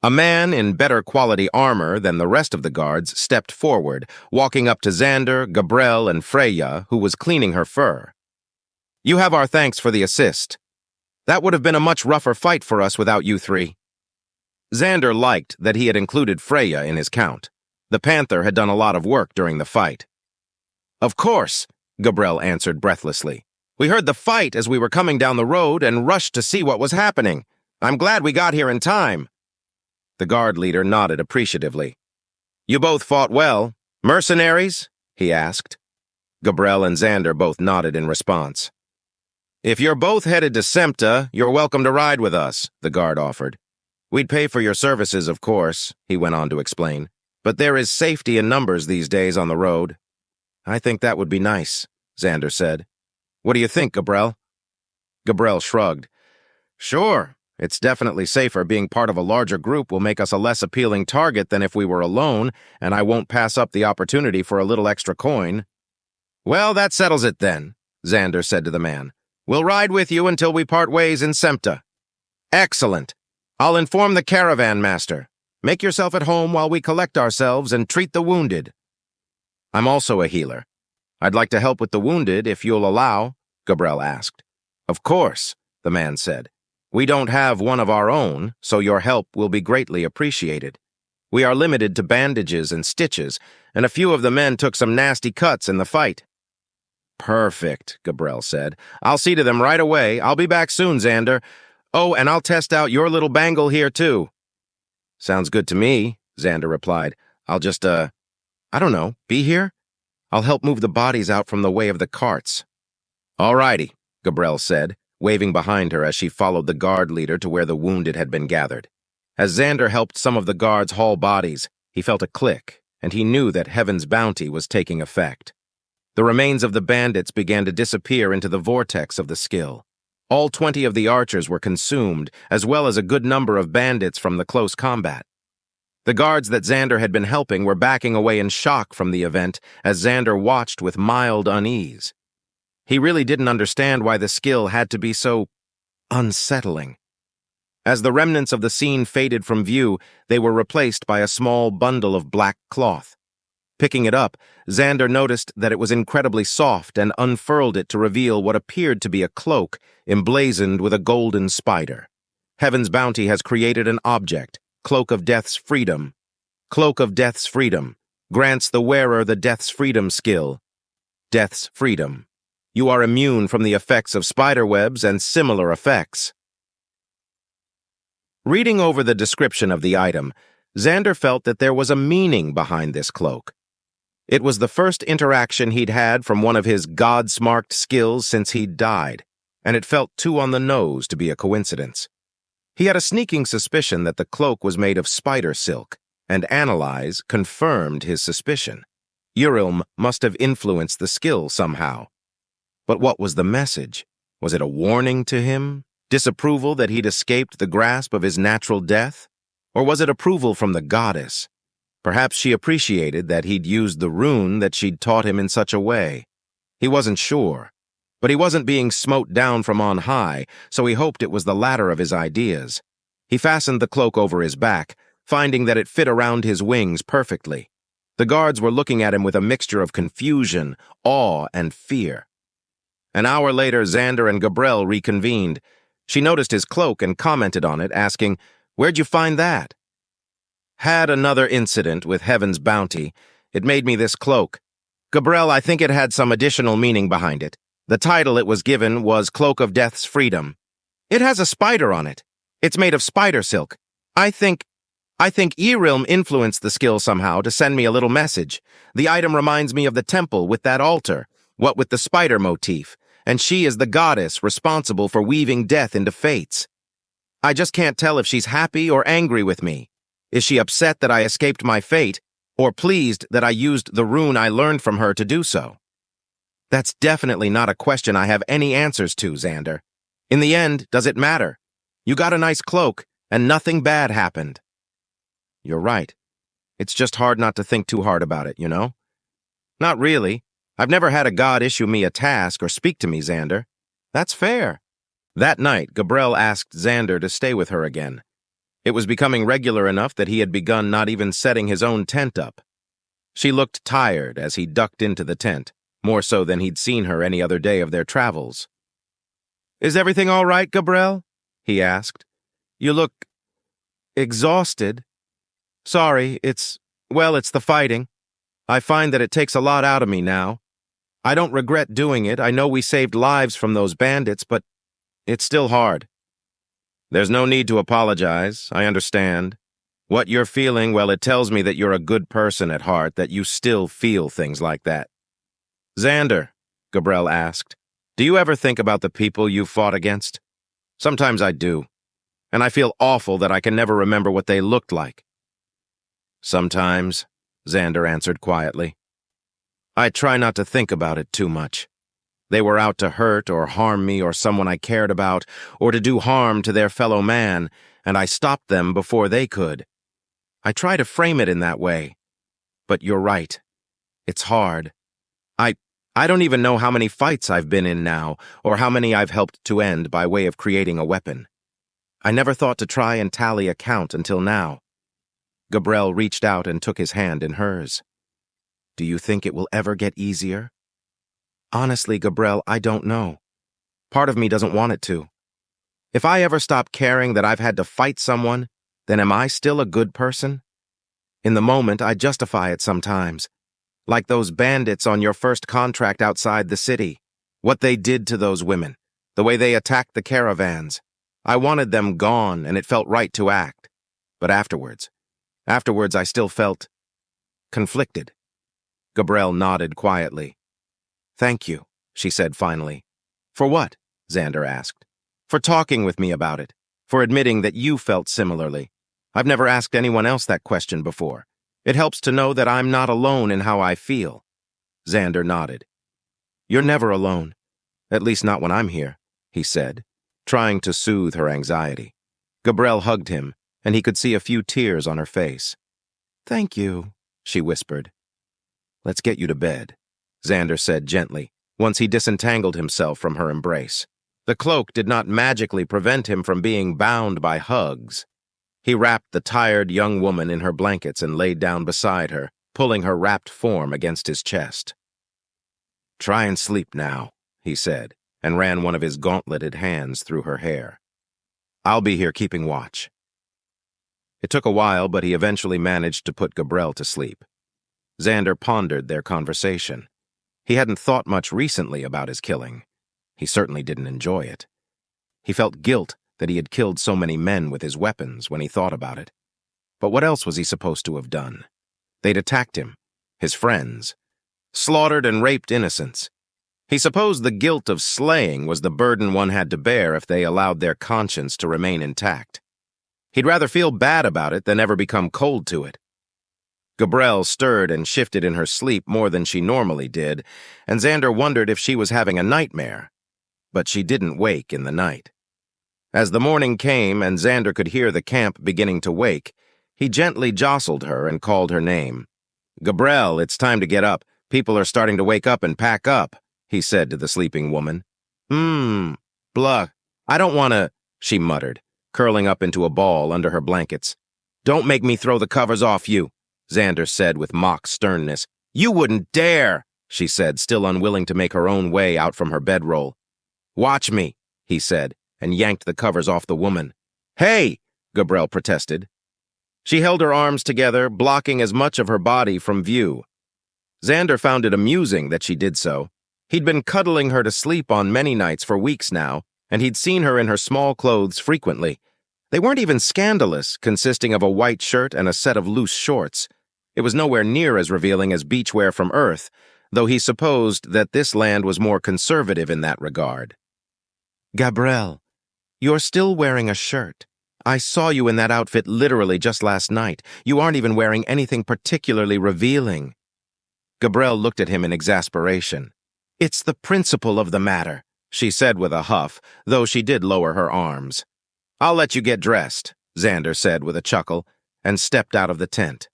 A man in better quality armor than the rest of the guards stepped forward, walking up to Xander, Gabell, and Freya, who was cleaning her fur. "You have our thanks for the assist. That would have been a much rougher fight for us without you three." Xander liked that he had included Freya in his count. The Panther had done a lot of work during the fight. "Of course," Gabell answered breathlessly. "We heard the fight as we were coming down the road and rushed to see what was happening. I'm glad we got here in time." The guard leader nodded appreciatively. "You both fought well. Mercenaries?" he asked. Gabell and Xander both nodded in response. "If you're both headed to Sempta, you're welcome to ride with us," the guard offered. "We'd pay for your services, of course," he went on to explain. "But there is safety in numbers these days on the road." "I think that would be nice," Xander said. "What do you think, Gabell?" Gabell shrugged. "Sure. It's definitely safer. Being part of a larger group will make us a less appealing target than if we were alone, and I won't pass up the opportunity for a little extra coin." "Well, that settles it then," Xander said to the man. "We'll ride with you until we part ways in Sempta." "Excellent. I'll inform the Caravan master. Make yourself at home while we collect ourselves and treat the wounded." "I'm also a healer. I'd like to help with the wounded if you'll allow," Gabell asked. "Of course," the man said. "We don't have one of our own, so your help will be greatly appreciated. We are limited to bandages and stitches, and a few of the men took some nasty cuts in the fight." "Perfect," Gabell said. "I'll see to them right away. I'll be back soon, Xander. Oh, and I'll test out your little bangle here, too." "Sounds good to me," Xander replied. "I'll just, I don't know, be here? I'll help move the bodies out from the way of the carts." "All righty," Gabell said, waving behind her as she followed the guard leader to where the wounded had been gathered. As Xander helped some of the guards haul bodies, he felt a click, and he knew that Heaven's bounty was taking effect. The remains of the bandits began to disappear into the vortex of the skill. All 20 of the archers were consumed, as well as a good number of bandits from the close combat. The guards that Xander had been helping were backing away in shock from the event as Xander watched with mild unease. He really didn't understand why the skill had to be so unsettling. As the remnants of the scene faded from view, they were replaced by a small bundle of black cloth. Picking it up, Xander noticed that it was incredibly soft and unfurled it to reveal what appeared to be a cloak emblazoned with a golden spider. Heaven's bounty has created an object, Cloak of Death's Freedom. Cloak of Death's Freedom grants the wearer the Death's Freedom skill. Death's Freedom. You are immune from the effects of spiderwebs and similar effects. Reading over the description of the item, Xander felt that there was a meaning behind this cloak. It was the first interaction he'd had from one of his god-smarked skills since he'd died, and it felt too on the nose to be a coincidence. He had a sneaking suspicion that the cloak was made of spider silk, and Analyze confirmed his suspicion. Urilm must have influenced the skill somehow. But what was the message? Was it a warning to him? Disapproval that he'd escaped the grasp of his natural death? Or was it approval from the goddess? Perhaps she appreciated that he'd used the rune that she'd taught him in such a way. He wasn't sure. But he wasn't being smote down from on high, so he hoped it was the latter of his ideas. He fastened the cloak over his back, finding that it fit around his wings perfectly. The guards were looking at him with a mixture of confusion, awe, and fear. An hour later, Xander and Gabell reconvened. She noticed his cloak and commented on it, asking, "Where'd you find that?" "Had another incident with Heaven's bounty. It made me this cloak. Gabell, I think it had some additional meaning behind it. The title it was given was Cloak of Death's Freedom. It has a spider on it. It's made of spider silk. I think Urilm influenced the skill somehow to send me a little message. The item reminds me of the temple with that altar, what with the spider motif, and she is the goddess responsible for weaving death into fates. I just can't tell if she's happy or angry with me. Is she upset that I escaped my fate, or pleased that I used the rune I learned from her to do so?" "That's definitely not a question I have any answers to, Xander. In the end, does it matter? You got a nice cloak, and nothing bad happened." "You're right. It's just hard not to think too hard about it, you know?" "Not really. I've never had a god issue me a task or speak to me, Xander." "That's fair." That night, Gabell asked Xander to stay with her again. It was becoming regular enough that he had begun not even setting his own tent up. She looked tired as he ducked into the tent, more so than he'd seen her any other day of their travels. "Is everything all right, Gabell?" he asked. "You look exhausted." "Sorry, it's the fighting. I find that it takes a lot out of me now. I don't regret doing it. I know we saved lives from those bandits, but it's still hard." "There's no need to apologize. I understand. What you're feeling, well, it tells me that you're a good person at heart, that you still feel things like that." "Xander," Gabell asked, "do you ever think about the people you've fought against?" "Sometimes I do, and I feel awful that I can never remember what they looked like." "Sometimes," Xander answered quietly. "I try not to think about it too much. They were out to hurt or harm me or someone I cared about, or to do harm to their fellow man, and I stopped them before they could. I try to frame it in that way. But you're right. It's hard. I don't even know how many fights I've been in now, or how many I've helped to end by way of creating a weapon. I never thought to try and tally a count until now." Gabell reached out and took his hand in hers. "Do you think it will ever get easier?" "Honestly, Gabell, I don't know. Part of me doesn't want it to. If I ever stop caring that I've had to fight someone, then am I still a good person? In the moment, I justify it sometimes. Like those bandits on your first contract outside the city. What they did to those women. The way they attacked the caravans. I wanted them gone, and it felt right to act. But afterwards I still felt conflicted." Gabell nodded quietly. "Thank you," she said finally. "For what?" Xander asked. "For talking with me about it. For admitting that you felt similarly. I've never asked anyone else that question before. It helps to know that I'm not alone in how I feel." Xander nodded. "You're never alone. At least not when I'm here," he said, trying to soothe her anxiety. Gabell hugged him, and he could see a few tears on her face. "Thank you," she whispered. "Let's get you to bed," Xander said gently, once he disentangled himself from her embrace. The cloak did not magically prevent him from being bound by hugs. He wrapped the tired young woman in her blankets and laid down beside her, pulling her wrapped form against his chest. "Try and sleep now," he said, and ran one of his gauntleted hands through her hair. "I'll be here keeping watch." It took a while, but he eventually managed to put Gabell to sleep. Xander pondered their conversation. He hadn't thought much recently about his killing. He certainly didn't enjoy it. He felt guilt that he had killed so many men with his weapons when he thought about it. But what else was he supposed to have done? They'd attacked him, his friends, slaughtered and raped innocents. He supposed the guilt of slaying was the burden one had to bear if they allowed their conscience to remain intact. He'd rather feel bad about it than ever become cold to it. Gabell stirred and shifted in her sleep more than she normally did, and Xander wondered if she was having a nightmare. But she didn't wake in the night. As the morning came and Xander could hear the camp beginning to wake, he gently jostled her and called her name. "Gabell, it's time to get up. People are starting to wake up and pack up," he said to the sleeping woman. Blah, I don't want to," she muttered, curling up into a ball under her blankets. "Don't make me throw the covers off you," Xander said with mock sternness. "You wouldn't dare," she said, still unwilling to make her own way out from her bedroll. "Watch me," he said, and yanked the covers off the woman. "Hey!" Gabell protested. She held her arms together, blocking as much of her body from view. Xander found it amusing that she did so. He'd been cuddling her to sleep on many nights for weeks now, and he'd seen her in her small clothes frequently. They weren't even scandalous, consisting of a white shirt and a set of loose shorts. It was nowhere near as revealing as beachwear from Earth, though he supposed that this land was more conservative in that regard. "Gabell, you're still wearing a shirt. I saw you in that outfit literally just last night. You aren't even wearing anything particularly revealing." Gabell looked at him in exasperation. "It's the principle of the matter," she said with a huff, though she did lower her arms. "I'll let you get dressed," Xander said with a chuckle, and stepped out of the tent.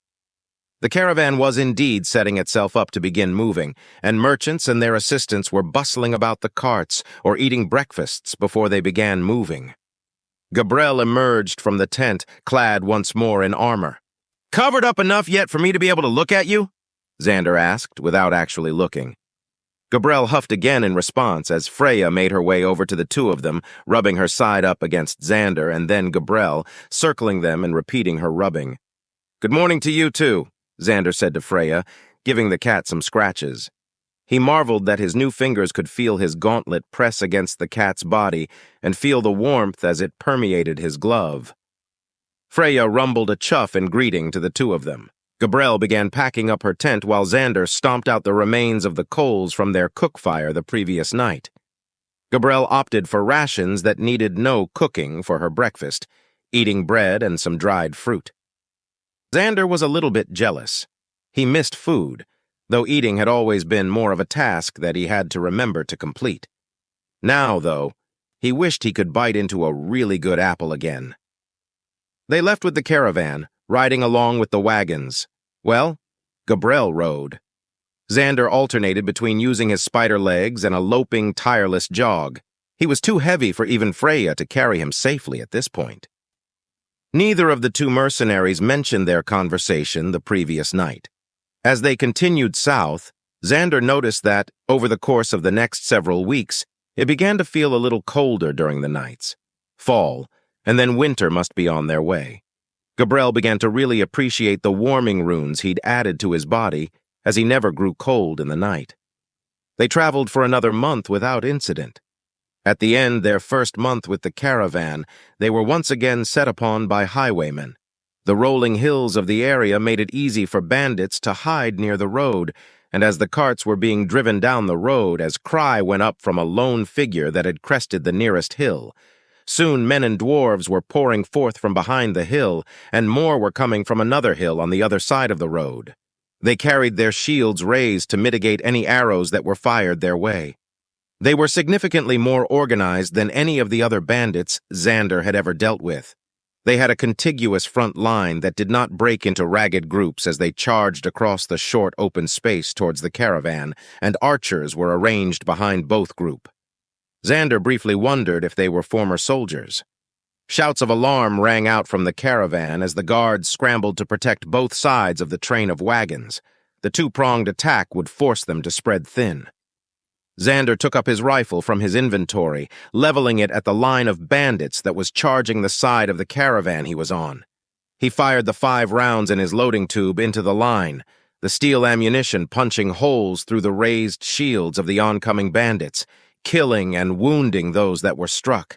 The caravan was indeed setting itself up to begin moving, and merchants and their assistants were bustling about the carts or eating breakfasts before they began moving. Gabell emerged from the tent, clad once more in armor. "Covered up enough yet for me to be able to look at you?" Xander asked, without actually looking. Gabell huffed again in response as Freya made her way over to the two of them, rubbing her side up against Xander and then Gabell, circling them and repeating her rubbing. "Good morning to you, too," Xander said to Freya, giving the cat some scratches. He marveled that his new fingers could feel his gauntlet press against the cat's body and feel the warmth as it permeated his glove. Freya rumbled a chuff in greeting to the two of them. Gabell began packing up her tent while Xander stomped out the remains of the coals from their cook fire the previous night. Gabell opted for rations that needed no cooking for her breakfast, eating bread and some dried fruit. Xander was a little bit jealous. He missed food, though eating had always been more of a task that he had to remember to complete. Now, though, he wished he could bite into a really good apple again. They left with the caravan, riding along with the wagons. Well, Gabell rode. Xander alternated between using his spider legs and a loping, tireless jog. He was too heavy for even Freya to carry him safely at this point. Neither of the two mercenaries mentioned their conversation the previous night. As they continued south, Xander noticed that, over the course of the next several weeks, it began to feel a little colder during the nights. Fall, and then winter must be on their way. Gabell began to really appreciate the warming runes he'd added to his body, as he never grew cold in the night. They traveled for another month without incident. At the end, their first month with the caravan, they were once again set upon by highwaymen. The rolling hills of the area made it easy for bandits to hide near the road, and as the carts were being driven down the road, as cry went up from a lone figure that had crested the nearest hill. Soon men and dwarves were pouring forth from behind the hill, and more were coming from another hill on the other side of the road. They carried their shields raised to mitigate any arrows that were fired their way. They were significantly more organized than any of the other bandits Xander had ever dealt with. They had a contiguous front line that did not break into ragged groups as they charged across the short open space towards the caravan, and archers were arranged behind both groups. Xander briefly wondered if they were former soldiers. Shouts of alarm rang out from the caravan as the guards scrambled to protect both sides of the train of wagons. The two-pronged attack would force them to spread thin. Xander took up his rifle from his inventory, leveling it at the line of bandits that was charging the side of the caravan he was on. He fired the 5 rounds in his loading tube into the line, the steel ammunition punching holes through the raised shields of the oncoming bandits, killing and wounding those that were struck.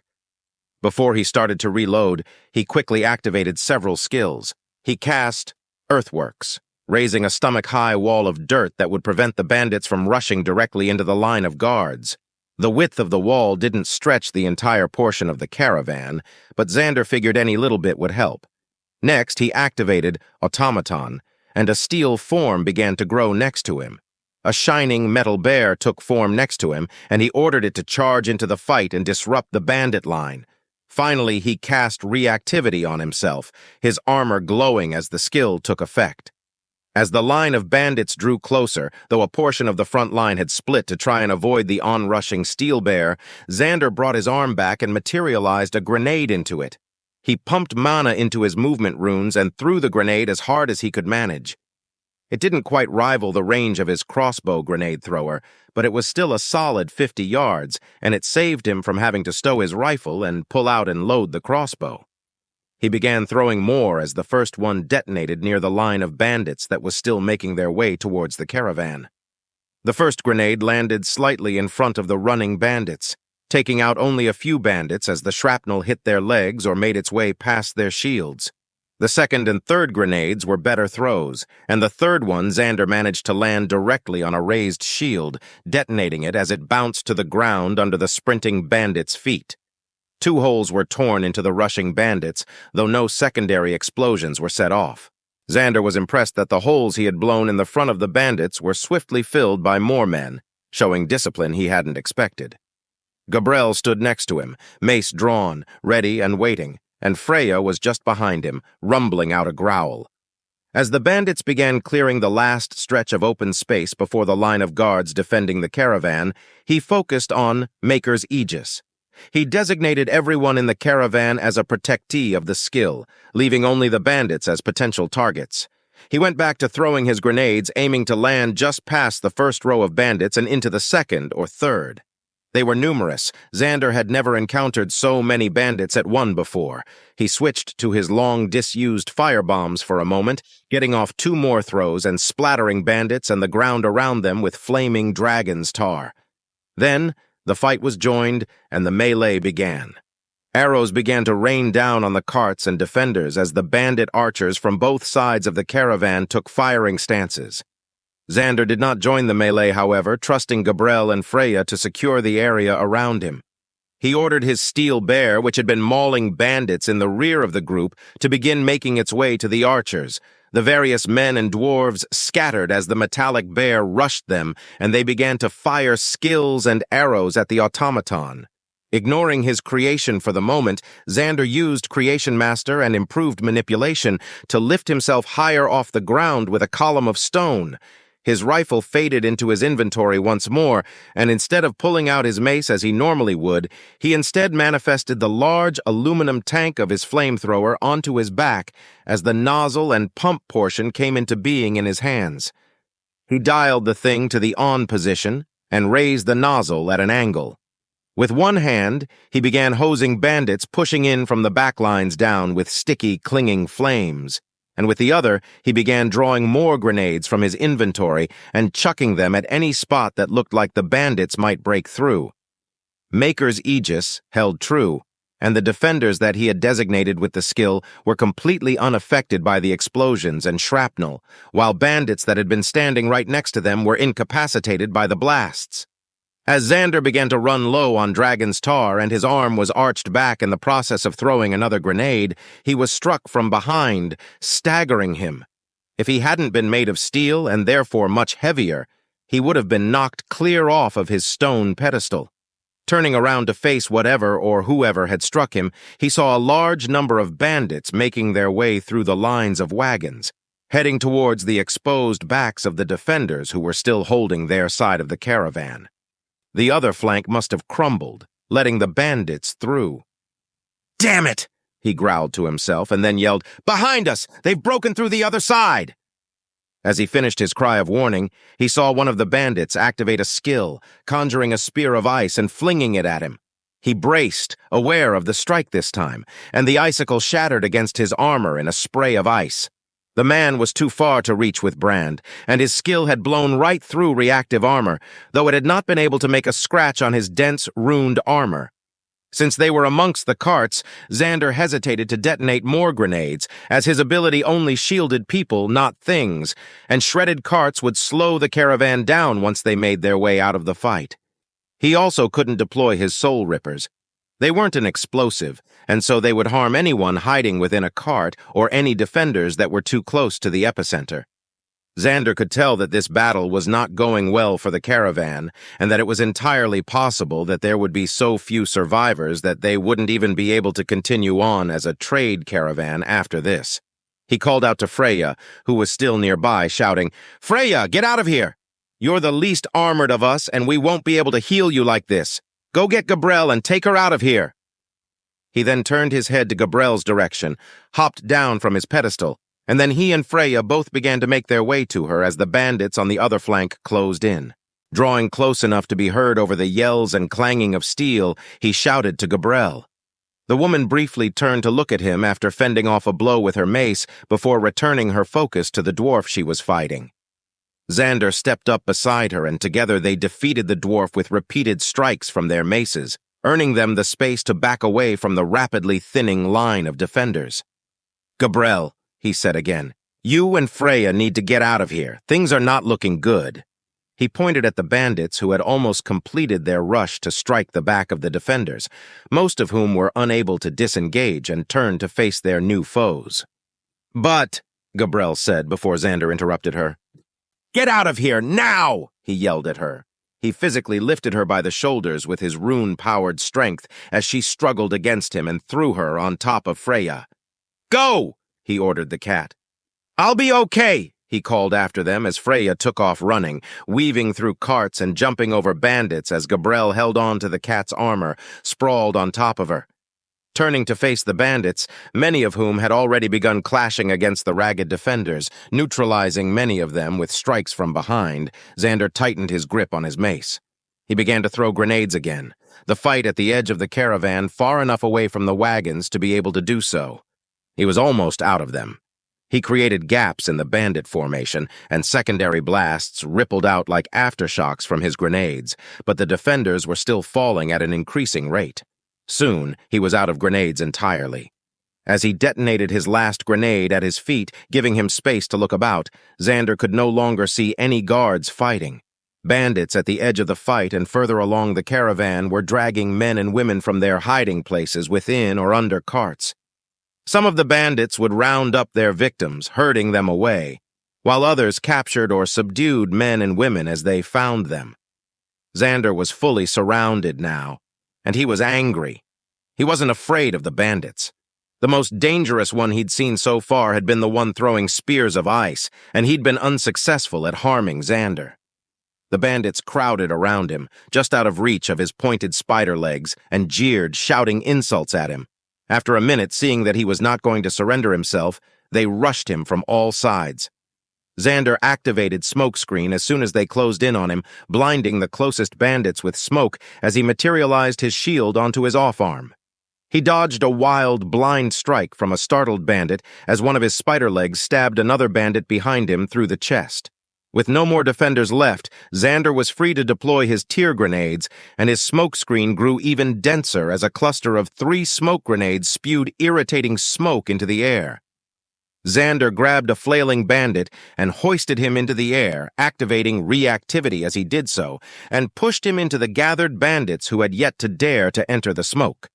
Before he started to reload, he quickly activated several skills. He cast Earthworks, raising a stomach-high wall of dirt that would prevent the bandits from rushing directly into the line of guards. The width of the wall didn't stretch the entire portion of the caravan, but Xander figured any little bit would help. Next, he activated Automaton, and a steel form began to grow next to him. A shining metal bear took form next to him, and he ordered it to charge into the fight and disrupt the bandit line. Finally, he cast reactivity on himself, his armor glowing as the skill took effect. As the line of bandits drew closer, though a portion of the front line had split to try and avoid the onrushing steel bear, Xander brought his arm back and materialized a grenade into it. He pumped mana into his movement runes and threw the grenade as hard as he could manage. It didn't quite rival the range of his crossbow grenade thrower, but it was still a solid 50 yards, and it saved him from having to stow his rifle and pull out and load the crossbow. He began throwing more as the first one detonated near the line of bandits that was still making their way towards the caravan. The first grenade landed slightly in front of the running bandits, taking out only a few bandits as the shrapnel hit their legs or made its way past their shields. The second and third grenades were better throws, and the third one Xander managed to land directly on a raised shield, detonating it as it bounced to the ground under the sprinting bandits' feet. 2 holes were torn into the rushing bandits, though no secondary explosions were set off. Xander was impressed that the holes he had blown in the front of the bandits were swiftly filled by more men, showing discipline he hadn't expected. Gabell stood next to him, mace drawn, ready and waiting, and Freya was just behind him, rumbling out a growl. As the bandits began clearing the last stretch of open space before the line of guards defending the caravan, he focused on Maker's Aegis. He designated everyone in the caravan as a protectee of the skill, leaving only the bandits as potential targets. He went back to throwing his grenades, aiming to land just past the first row of bandits and into the second or third. They were numerous. Xander had never encountered so many bandits at one before. He switched to his long, disused firebombs for a moment, getting off 2 more throws and splattering bandits and the ground around them with flaming dragon's tar. Then, the fight was joined and the melee began. Arrows began to rain down on the carts and defenders as the bandit archers from both sides of the caravan took firing stances. Xander did not join the melee, however, trusting Gabell and Freya to secure the area around him. He ordered his steel bear, which had been mauling bandits in the rear of the group, to begin making its way to the archers. The various men and dwarves scattered as the metallic bear rushed them, and they began to fire skills and arrows at the automaton. Ignoring his creation for the moment, Xander used Creation Master and improved manipulation to lift himself higher off the ground with a column of stone. His rifle faded into his inventory once more, and instead of pulling out his mace as he normally would, he instead manifested the large aluminum tank of his flamethrower onto his back as the nozzle and pump portion came into being in his hands. He dialed the thing to the on position and raised the nozzle at an angle. With one hand, he began hosing bandits pushing in from the backlines down with sticky, clinging flames. And with the other, he began drawing more grenades from his inventory and chucking them at any spot that looked like the bandits might break through. Maker's Aegis held true, and the defenders that he had designated with the skill were completely unaffected by the explosions and shrapnel, while bandits that had been standing right next to them were incapacitated by the blasts. As Xander began to run low on Dragon's Tar and his arm was arched back in the process of throwing another grenade, he was struck from behind, staggering him. If he hadn't been made of steel and therefore much heavier, he would have been knocked clear off of his stone pedestal. Turning around to face whatever or whoever had struck him, he saw a large number of bandits making their way through the lines of wagons, heading towards the exposed backs of the defenders who were still holding their side of the caravan. The other flank must have crumbled, letting the bandits through. "Damn it!" he growled to himself and then yelled, "Behind us! They've broken through the other side!" As he finished his cry of warning, he saw one of the bandits activate a skill, conjuring a spear of ice and flinging it at him. He braced, aware of the strike this time, and the icicle shattered against his armor in a spray of ice. The man was too far to reach with Brand, and his skill had blown right through reactive armor, though it had not been able to make a scratch on his dense, ruined armor. Since they were amongst the carts, Xander hesitated to detonate more grenades, as his ability only shielded people, not things, and shredded carts would slow the caravan down once they made their way out of the fight. He also couldn't deploy his soul rippers. They weren't an explosive, and so they would harm anyone hiding within a cart or any defenders that were too close to the epicenter. Xander could tell that this battle was not going well for the caravan, and that it was entirely possible that there would be so few survivors that they wouldn't even be able to continue on as a trade caravan after this. He called out to Freya, who was still nearby, shouting, "Freya, get out of here! You're the least armored of us, and we won't be able to heal you like this. Go get Gabell and take her out of here." He then turned his head to Gabell's direction, hopped down from his pedestal, and then he and Freya both began to make their way to her as the bandits on the other flank closed in. Drawing close enough to be heard over the yells and clanging of steel, he shouted to Gabell. The woman briefly turned to look at him after fending off a blow with her mace before returning her focus to the dwarf she was fighting. Xander stepped up beside her, and together they defeated the dwarf with repeated strikes from their maces, earning them the space to back away from the rapidly thinning line of defenders. "Gabell," he said again, "you and Freya need to get out of here. Things are not looking good." He pointed at the bandits who had almost completed their rush to strike the back of the defenders, most of whom were unable to disengage and turn to face their new foes. "But," Gabell said before Xander interrupted her. "Get out of here, now!" he yelled at her. He physically lifted her by the shoulders with his rune-powered strength as she struggled against him and threw her on top of Freya. "Go!" he ordered the cat. "I'll be okay," he called after them as Freya took off running, weaving through carts and jumping over bandits as Gabell held on to the cat's armor, sprawled on top of her. Turning to face the bandits, many of whom had already begun clashing against the ragged defenders, neutralizing many of them with strikes from behind, Xander tightened his grip on his mace. He began to throw grenades again, the fight at the edge of the caravan far enough away from the wagons to be able to do so. He was almost out of them. He created gaps in the bandit formation, and secondary blasts rippled out like aftershocks from his grenades, but the defenders were still falling at an increasing rate. Soon, he was out of grenades entirely. As he detonated his last grenade at his feet, giving him space to look about, Xander could no longer see any guards fighting. Bandits at the edge of the fight and further along the caravan were dragging men and women from their hiding places within or under carts. Some of the bandits would round up their victims, herding them away, while others captured or subdued men and women as they found them. Xander was fully surrounded now, and he was angry. He wasn't afraid of the bandits. The most dangerous one he'd seen so far had been the one throwing spears of ice, and he'd been unsuccessful at harming Xander. The bandits crowded around him, just out of reach of his pointed spider legs, and jeered, shouting insults at him. After a minute, seeing that he was not going to surrender himself, they rushed him from all sides. Xander activated smokescreen as soon as they closed in on him, blinding the closest bandits with smoke as he materialized his shield onto his off-arm. He dodged a wild, blind strike from a startled bandit as one of his spider legs stabbed another bandit behind him through the chest. With no more defenders left, Xander was free to deploy his tear grenades, and his smokescreen grew even denser as a cluster of 3 smoke grenades spewed irritating smoke into the air. Xander grabbed a flailing bandit and hoisted him into the air, activating reactivity as he did so, and pushed him into the gathered bandits who had yet to dare to enter the smoke.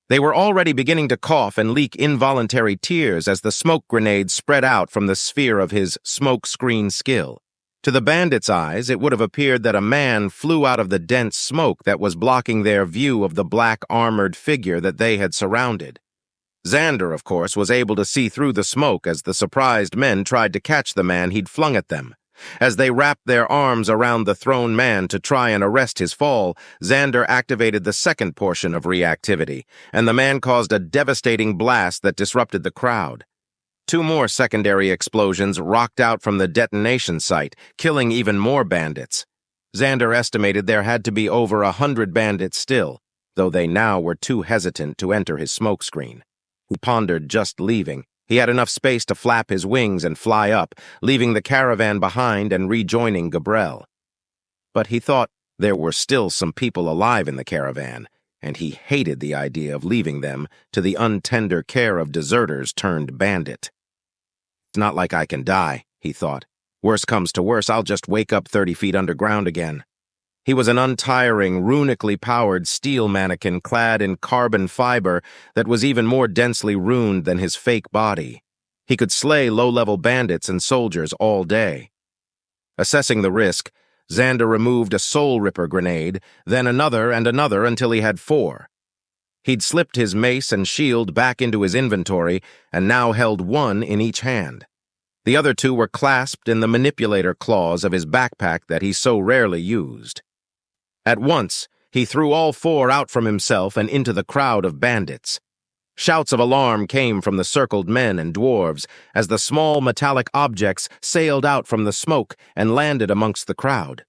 They were already beginning to cough and leak involuntary tears as the smoke grenades spread out from the sphere of his smoke screen skill. To the bandits' eyes, it would have appeared that a man flew out of the dense smoke that was blocking their view of the black armored figure that they had surrounded. Xander, of course, was able to see through the smoke as the surprised men tried to catch the man he'd flung at them. As they wrapped their arms around the thrown man to try and arrest his fall, Xander activated the second portion of reactivity, and the man caused a devastating blast that disrupted the crowd. 2 more secondary explosions rocked out from the detonation site, killing even more bandits. Xander estimated there had to be over 100 bandits still, though they now were too hesitant to enter his smokescreen. He pondered just leaving. He had enough space to flap his wings and fly up, leaving the caravan behind and rejoining Gabell. But he thought there were still some people alive in the caravan, and he hated the idea of leaving them to the untender care of deserters turned bandit. It's not like I can die, he thought. Worst comes to worst, I'll just wake up 30 feet underground again. He was an untiring, runically powered steel mannequin clad in carbon fiber that was even more densely runed than his fake body. He could slay low-level bandits and soldiers all day. Assessing the risk, Xander removed a Soul Ripper grenade, then another and another until he had 4. He'd slipped his mace and shield back into his inventory and now held 1 in each hand. The other 2 were clasped in the manipulator claws of his backpack that he so rarely used. At once, he threw all 4 out from himself and into the crowd of bandits. Shouts of alarm came from the circled men and dwarves as the small metallic objects sailed out from the smoke and landed amongst the crowd.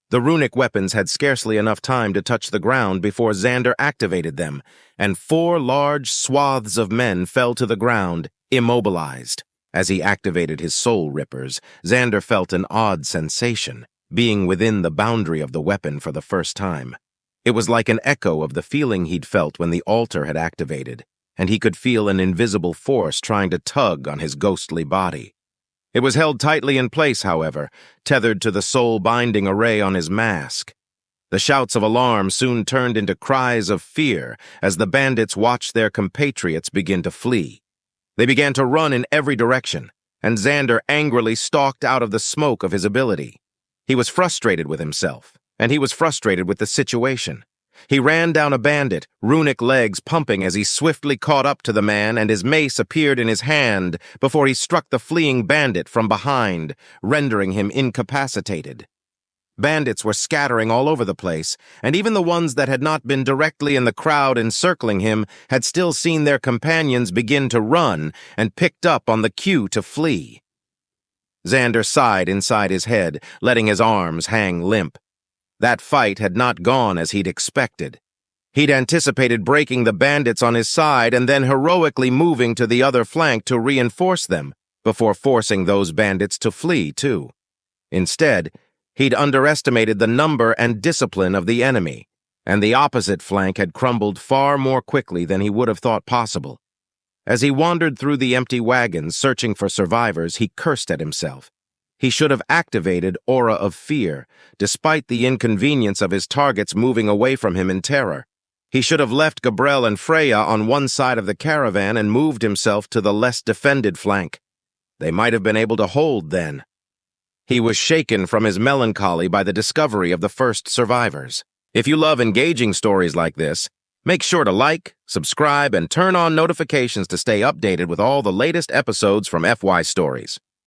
The runic weapons had scarcely enough time to touch the ground before Xander activated them, and 4 large swaths of men fell to the ground, immobilized. As he activated his Soul Rippers, Xander felt an odd sensation, being within the boundary of the weapon for the first time. It was like an echo of the feeling he'd felt when the altar had activated, and he could feel an invisible force trying to tug on his ghostly body. It was held tightly in place, however, tethered to the soul-binding array on his mask. The shouts of alarm soon turned into cries of fear as the bandits watched their compatriots begin to flee. They began to run in every direction, and Xander angrily stalked out of the smoke of his ability. He was frustrated with himself, and he was frustrated with the situation. He ran down a bandit, runic legs pumping as he swiftly caught up to the man, and his mace appeared in his hand before he struck the fleeing bandit from behind, rendering him incapacitated. Bandits were scattering all over the place, and even the ones that had not been directly in the crowd encircling him had still seen their companions begin to run and picked up on the cue to flee. Xander sighed inside his head, letting his arms hang limp. That fight had not gone as he'd expected. He'd anticipated breaking the bandits on his side and then heroically moving to the other flank to reinforce them, before forcing those bandits to flee, too. Instead, he'd underestimated the number and discipline of the enemy, and the opposite flank had crumbled far more quickly than he would have thought possible. As he wandered through the empty wagons searching for survivors, he cursed at himself. He should have activated Aura of Fear, despite the inconvenience of his targets moving away from him in terror. He should have left Gabell and Freya on one side of the caravan and moved himself to the less defended flank. They might have been able to hold then. He was shaken from his melancholy by the discovery of the first survivors. If you love engaging stories like this, make sure to like, subscribe, and turn on notifications to stay updated with all the latest episodes from FY Stories.